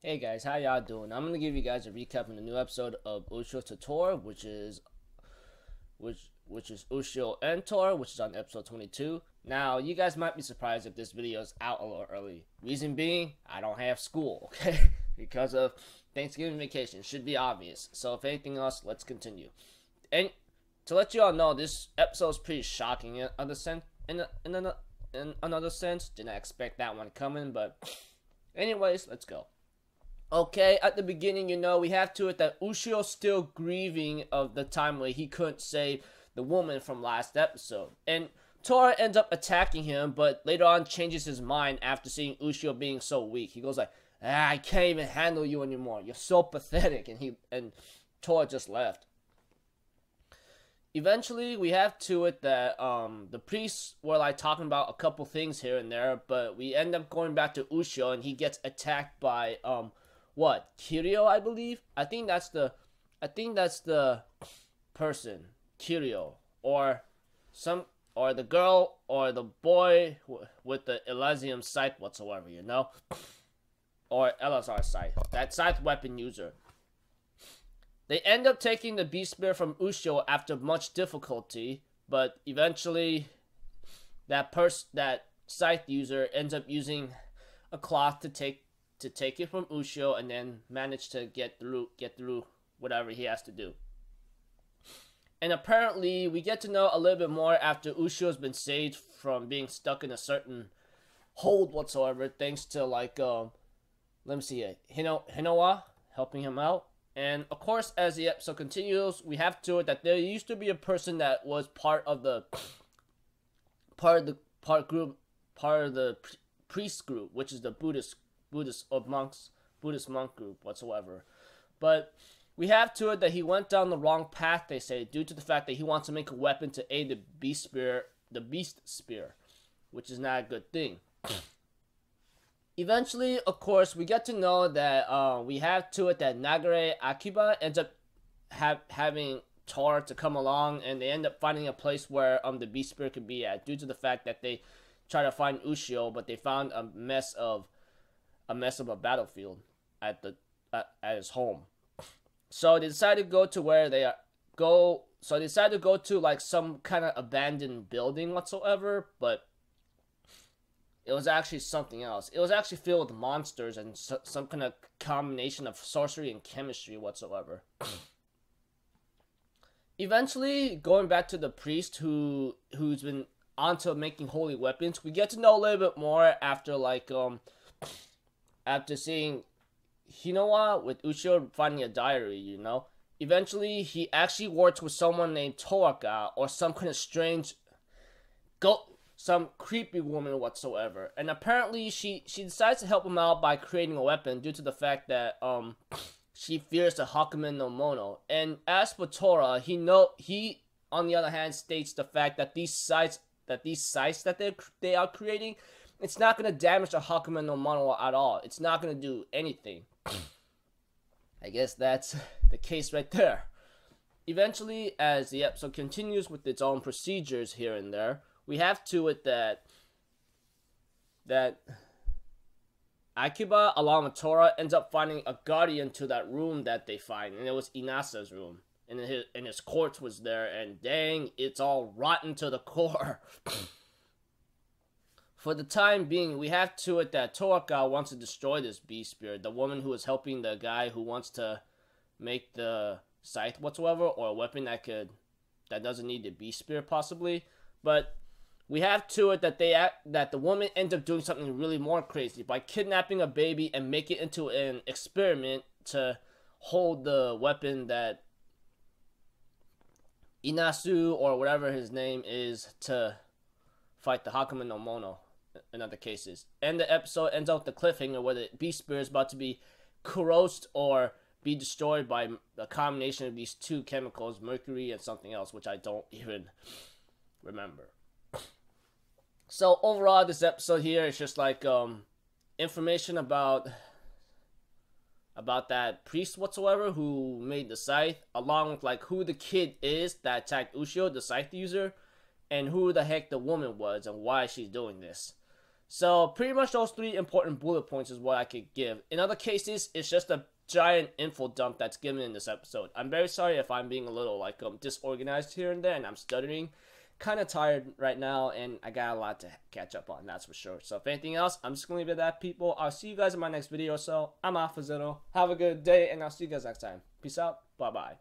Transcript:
Hey guys, how y'all doing? I'm gonna give you guys a recap on the new episode of Ushio to Tora, which is Ushio and Tora, which is on episode 22. Now, you guys might be surprised if this video is out a little early. Reason being, I don't have school, okay? Because of Thanksgiving vacation. Should be obvious. So if anything else, let's continue. And to let you all know, this episode is pretty shocking in another sense. In another sense, didn't expect that one coming, but anyways, let's go. Okay, at the beginning, we have to it that Ushio's still grieving of the time where he couldn't save the woman from last episode. And Tora ends up attacking him, but later on changes his mind after seeing Ushio being so weak. He goes like, I can't even handle you anymore. You're so pathetic. And Tora just left. Eventually, we have to it that the priests were like talking about a couple things here and there, but we end up going back to Ushio, and he gets attacked by what? Kirio, I believe. I think that's the person, Kirio, or the girl or the boy with the Elysium scythe whatsoever, or Elazar scythe, that scythe weapon user. They end up taking the beast spear from Ushio after much difficulty, but eventually that scythe user ends up using a cloth to take it from Ushio and then manage to get through whatever he has to do. And apparently we get to know a little bit more after Ushio's been saved from being stuck in a certain hold whatsoever, thanks to let me see it, Hinowa helping him out. And of course, as the episode continues, we have to it that there used to be a person that was part of the priest group, which is the Buddhist monk group whatsoever. But we have to it that he went down the wrong path, they say, due to the fact that he wants to make a weapon to aid the beast spear, which is not a good thing. Eventually, of course, we get to know that we have to it that Nagare Akiba ends up having Tora to come along, and they end up finding a place where the beast spear could be at, due to the fact that they try to find Ushio, but they found a mess of a battlefield at his home. So they decided to go to where they go. So they decided to go to like some kind of abandoned building whatsoever, but it was actually something else. It was actually filled with monsters and some kind of combination of sorcery and chemistry whatsoever. Eventually, going back to the priest who's been onto making holy weapons, we get to know a little bit more after after seeing Hinowa with Ushio finding a diary, Eventually, he actually works with someone named Toraka, or some kind of strange some creepy woman whatsoever. And apparently she decides to help him out by creating a weapon due to the fact that she fears the Hakumen no Mono. And as for Tora, he on the other hand states the fact that these sites that they are creating, it's not going to damage the Hakumen no Mono at all. It's not going to do anything. I guess that's the case right there. Eventually, as the episode continues with its own procedures here and there, we have to it that Akiba, along with Tora, ends up finding a guardian to that room that they find, and it was Inasa's room, and his corpse was there, and dang, it's all rotten to the core. For the time being, we have to it that Toraka wants to destroy this beast spear, the woman who is helping the guy who wants to make the scythe whatsoever, or a weapon that doesn't need the beast spear possibly. But we have to it that the woman ends up doing something really more crazy by kidnapping a baby and make it into an experiment to hold the weapon that Inasu, or whatever his name is, to fight the Hakumen no Mono in other cases. And the episode ends up with the cliffhanger where the beast spear is about to be corrosed or be destroyed by a combination of these two chemicals, mercury and something else, which I don't even remember. So overall, this episode here is just like information about that priest whatsoever who made the scythe, along with like who the kid is that attacked Ushio, the scythe user, and who the heck the woman was and why she's doing this. So pretty much those 3 important bullet points is what I could give. In other cases, it's just a giant info dump that's given in this episode. I'm very sorry if I'm being a little like disorganized here and there and I'm stuttering. Kind of tired right now, and I got a lot to catch up on, that's for sure. So if anything else, I'm just gonna leave it at that, people. I'll see you guys in my next video. So I'm Alpha Zeno. Have a good day, and I'll see you guys next time. Peace out. Bye bye.